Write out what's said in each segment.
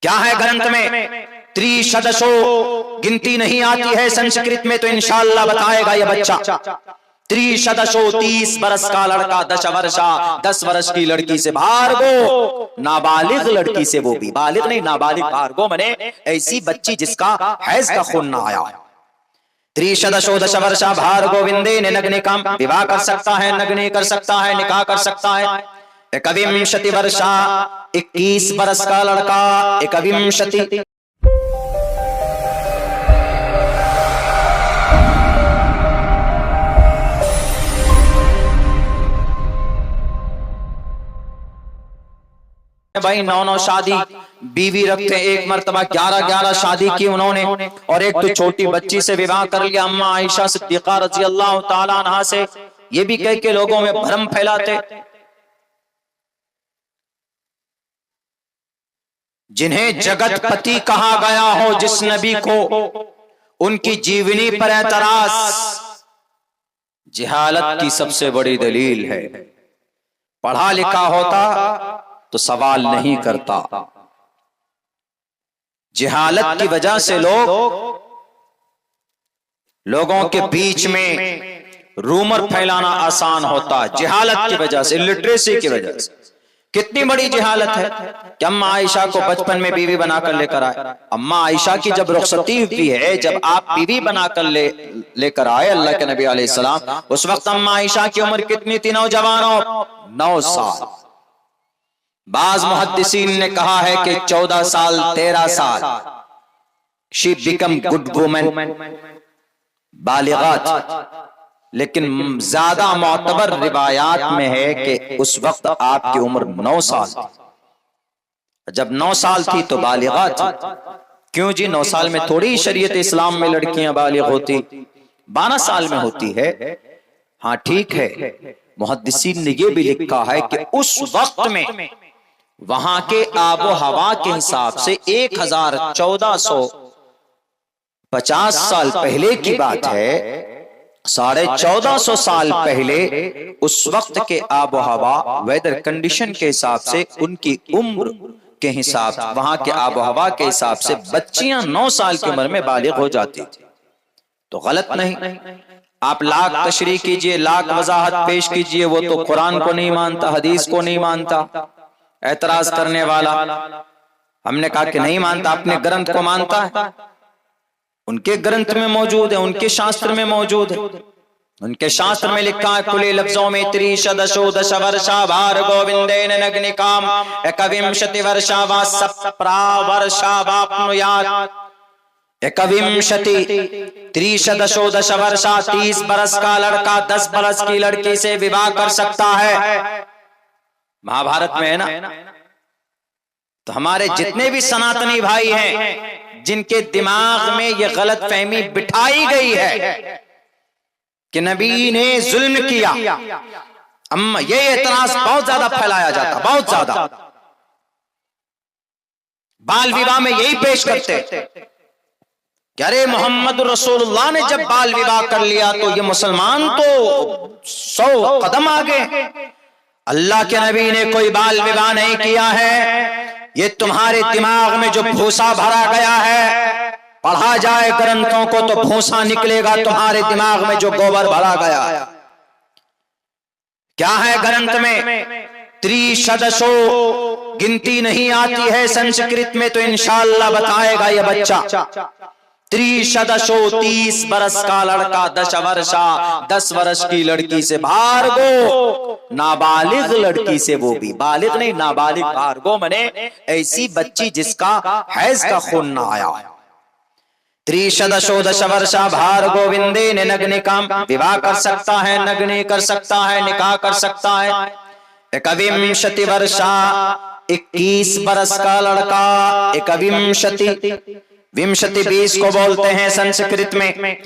क्या है ग्रंथ में? त्रिशदशो गिनती नहीं आती है संस्कृत में, तो इंशाअल्लाह बताएगा ये बच्चा। त्रिशदशो 30 बरस का लड़का, 10 वर्ष की लड़की से भार्गो, नाबालिग लड़की से, वो भी बालिग नहीं नाबालिग, भार्गो मने ऐसी बच्ची जिसका हैज का खून ना आया। त्रिशदशो 10 वर्षा भार्गो विंदे नग्निकाम, विवाह कर सकता है, नग्नि कर सकता है, निकाह कर सकता है। एकविंशति वर्षा 21 बरस का लड़का, एकविंशति भाई 9 शादी बीवी रखते, एक मर्तबा 11 शादी की उन्होंने, और एक तो छोटी बच्ची से विवाह कर लिया, अम्मा आयशा सिद्दीक़ा रज़ी अल्लाह ताला अन्हा से। ये भी कह के लोगों में भ्रम फैलाते। जिन्हें जगतपति कहा गया हो जिस नबी को, उनकी जीवनी पर एतराज जिहालत की सबसे बड़ी दलील है। पढ़ा लिखा होता तो सवाल नहीं करता। जिहालत की वजह से लोगों के बीच में रूमर फैलाना आसान होता है। जिहालत की वजह से, लिटरेसी की वजह से। कितनी बड़ी जिहालत है कि अम्मा आयशा को बचपन में बीवी बनाकर लेकर आए। अम्मा आयशा की जब रुखसती हुई है, जब आप बीवी बनाकर लेकर आए अल्लाह के नबी अलैहिस्सलाम, उस वक्त अम्मा आयशा की उम्र कितनी थी? नौजवानों, 9 साल। बाज मुहद्दिसीन ने कहा है कि 14 साल 13 साल she become good women, Baligha थी। लेकिन ज्यादा मोतबर रिवायात में है कि उस वक्त आपकी उम्र 9 साल थी। जब 9 साल थी तो बालिगा थी। क्यों जी? 9 साल में थोड़ी शरीयत इस्लाम में लड़कियां बालिग होती, 12 साल में होती है। हाँ ठीक है, मुहद्दिसीन ने यह भी लिखा है कि उस वक्त में वहां के आबो हवा के हिसाब से 1450 साल पहले की बात है। 1450 साल पहले उस वक्त के आबो हवा, वेदर कंडीशन के हिसाब से, उनकी उम्र के हिसाब से, वहां के आबो हवा के हिसाब से बच्चियां 9 साल की उम्र में बालिग हो जाती थी। तो गलत नहीं। आप लाख तशरीह कीजिए, लाख वजाहत पेश कीजिए, वो तो कुरान को नहीं मानता, हदीस को नहीं मानता। एतराज करने वाला, हमने कहा कि नहीं मानता, अपने ग्रंथ को मानता है। उनके ग्रंथ में मौजूद है, उनके शास्त्र में मौजूद है। उनके शास्त्र में लिखा है खुले लफ्जों में त्रिशदशो 10 वर्षा भार गोविंदेन नग्निकाम एकविंशति वर्षा वा सप्रा वर्षा वाप्नुयात्। एकविंशति त्रिशदशो 10 वर्षा 30 बरस का लड़का 10 बरस की लड़की से विवाह कर सकता है। महाभारत में है ना। तो हमारे जितने भी सनातनी भाई हैं जिनके दिमाग में यह गलत फहमी बिठाई गई है कि नबी ने जुल्म किया, अम्मा ये एतराज बहुत ज्यादा फैलाया जाता, बहुत ज्यादा। बाल विवाह में यही पेश करते कि अरे मोहम्मद रसूलुल्लाह ने जब बाल विवाह कर लिया तो ये मुसलमान तो 100 कदम आगे। अल्लाह के नबी ने कोई बाल विवाह नहीं किया है। ये तुम्हारे दिमाग में जो भूसा भरा गया है, पढ़ा जाए ग्रंथों को तो भूसा निकलेगा तुम्हारे दिमाग में जो गोबर भरा गया है। क्या है ग्रंथ में? त्रिशदशो गिनती नहीं आती है संस्कृत में, तो इंशाअल्लाह बताएगा ये बच्चा। त्रिशदशो 30 बरस का लड़का, 10 वर्ष की लड़की से भार्गो, नाबालिग लड़की से, वो भी बालिग नहीं नाबालिग, भार्गो मने ऐसी बच्ची जिसका हैज का खून ना आया। त्रिशदशो 10 वर्षा भार्गो विंदे नग्निकाम, विवाह कर सकता है, नग्नि कर सकता है, निकाह कर सकता है। एकविंशति वर्षा 21 बरस का लड़का, एकविंशति, विंशति 20 को बोलते हैं संस्कृत में।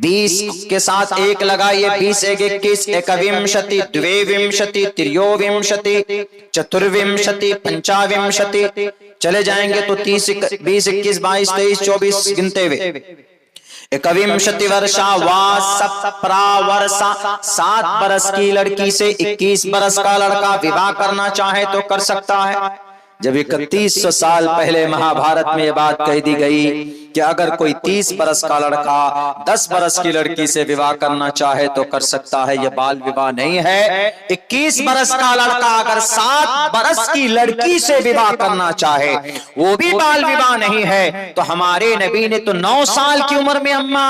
20 के साथ 1 लगाइए, 20 1 21, एकविंशति, द्विविंशति, त्रियोविंशति, चतुर्विंशति, पंचाविंशति, चले जाएंगे तो 30 20 21 22 23 24 गिनते हुए। एकविंशति वर्षा वा सप्रा वर्षा, 7 बरस की लड़की से 21 बरस का लड़का विवाह करना चाहे तो कर सकता है। जब 3100 साल पहले महाभारत में ये बात कह दी गई कि अगर कोई 30 बरस का लड़का 10 बरस की लड़की से विवाह करना चाहे तो कर सकता है, यह बाल विवाह नहीं है। 21 बरस का लड़का अगर 7 बरस की लड़की से विवाह करना चाहे वो भी बाल विवाह नहीं है। तो हमारे नबी ने तो 9 साल की उम्र में अम्मा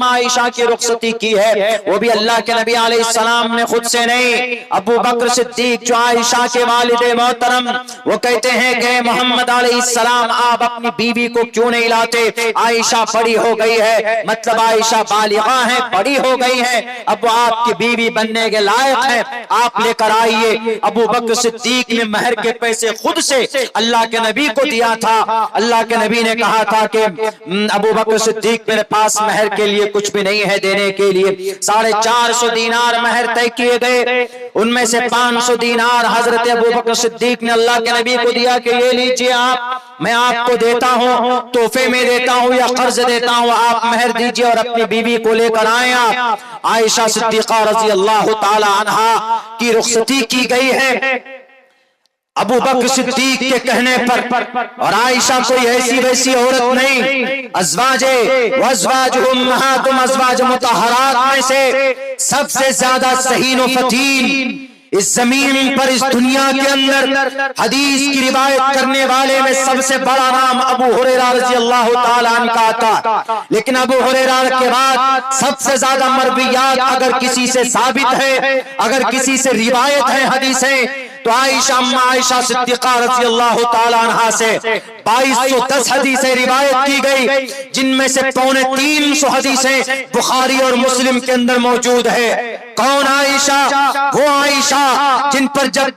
आयशा की रुखसती की है, वो भी अल्लाह के नबी अलैहिस्सलाम ने खुद से नहीं। अबू बकर सिद्दीक जो आयशा के वालिद मोहतरम, वो कहते हैं कि मोहम्मद अलैहिस्सलाम आप अपनी बीवी को क्यों नहीं लाते? आयशा बड़ी हो गई है, मतलब आयशा बालिगा है, बड़ी हो गई है, अब वो आपकी बीवी बनने के लायक है, आप लेकर आइए। अबू बकर सिद्दीक ने महर के पैसे खुद से अल्लाह के नबी को दिया था। अल्लाह के नबी ने कहा था कि अबू बकर सिद्दीक मेरे पास महर के लिए कुछ भी नहीं है देने के लिए। 450 दीनार महर तय किए गए, उनमें से 500 दीनार हजरत अबू बकर सिद्दीक ने अल्लाह के नबी को दिया कि ये लीजिए आप, मैं आपको देता हूँ, तोहफे में देता हूँ या कर्ज देता हूँ, आप महर दीजिए और अपनी बीवी को लेकर आए आप। आयशा सिद्दीका रजी अल्लाह ताला अन्हा की रुखसती की गई है अबू बकर सिद्दीक के कहने पर, और आयशा कोई ऐसी वैसी औरत नहीं, अज़वाजे वज़वाजुहुम उम्महातुम अज़वाज मुतहहरात में से सबसे ज्यादा सहीन व फतीन इस जमीन पर, इस दुनिया के अंदर हदीस की रिवायत करने वाले में सबसे बड़ा नाम अबू हुरैरा रज़ी अल्लाह ताला अन्हु का था। लेकिन अबू हुरैरा के बाद सबसे ज्यादा मरवियात अगर किसी से साबित है, अगर किसी से रिवायत है हदीसें, तो आयशा सिद्दीका रज़ी अल्लाह ताला अन्हा से 2210 हदीसें रिवायत की गई, जिनमें से 350 हदीसें बुखारी और मुस्लिम के अंदर मौजूद है। कौन आयशा? वो आयशा जिन पर जब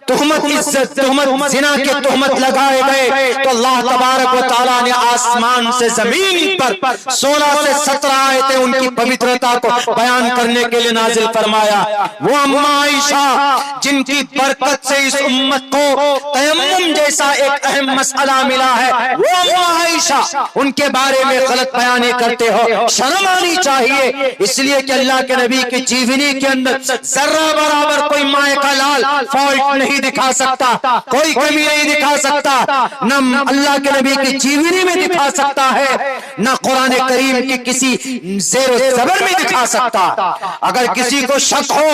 तुहमत जिना के तुहमत लगाए गए तो अल्लाह तबारक व तआला ने आसमान से जमीन पर 16 से 17 आयतें उनकी पवित्रता को बयान करने के लिए नाजिल फरमाया। वो अम्मा आयशा जिनकी बरकत से इस उम्मत को तयम्मुम जैसा एक अहम मसला मिला है, वो अम्मा आयशा, उनके बारे में गलत बयानी करते हो, शर्म आनी चाहिए। इसलिए कि अल्लाह के नबी की जीवनी के अंदर जर्रा बराबर कोई माए का लाल फॉल्ट नहीं दिखा सकता, कोई कमी नहीं दिखा सकता, न अल्लाह के नबी की जीवनी में दिखा सकता है, न कुरान करीम की किसी ज़ेर ज़बर में दिखा सकता। अगर किसी को शक हो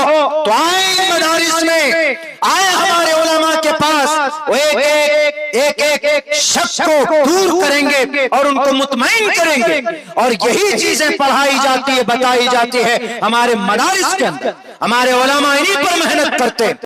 तो आए मदारिस में, आए हमारे उलमा के पास, वो एक शक को दूर करेंगे और उनको मुतमईन करेंगे। और यही चीजें पढ़ाई जाती है, बताई जाती है हमारे मदारिस के अंदर। हमारे उलमा इन्हीं पर मेहनत करते हैं।